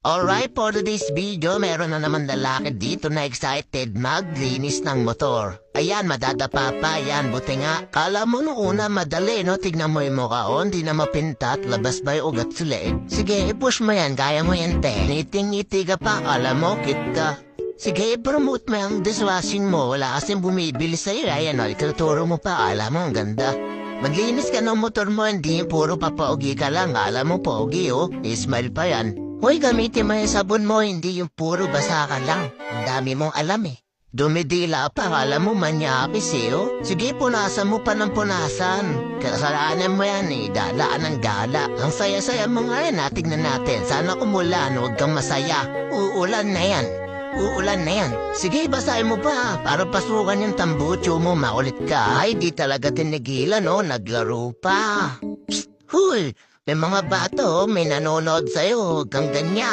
Alright, for today's video, meron na naman lalaki dito na excited maglinis ng motor. Ayan, madadapa pa, yan, buti nga. Kala mo nung una madali, no? Tignan mo yung mukha, hindi na mapintat, labas ba yung ugat sa leeg? Sige, i-push mo yan, kaya mo yan, te. Ngiting-ngiti ka pa, kala mo, cute ka. Sige, i-promote mo yung dishwashing mo, wala kasing bumibili sa'yo, ayan, ituturo mo pa, kala mo, ang ganda. Maglinis ka ng motor mo, hindi puro papaugi ka lang, kala mo, pogi, oh. I-smile pa yan. Hoy, gamitin mo yung sabon mo, hindi yung puro basa ka lang. Ang dami mong alam eh. Dumidila pa, kala mo manyakis eh, oh. Sige, punasan mo pa ng punasan. Kasalanan mo yan eh, dalaan ng gala. Ang saya-saya mo nga yan, tignan natin. Sana umulan, huwag kang masaya. Uulan na yan. Uulan na yan. Sige, basahin mo pa, para pasukan yung tambucho mo, makulit ka. Ay, di talaga tinigilan, oh, naglaro pa. Psst, huy! May mga bata, oh, may nanonood sa'yo, huwag kang ganyan.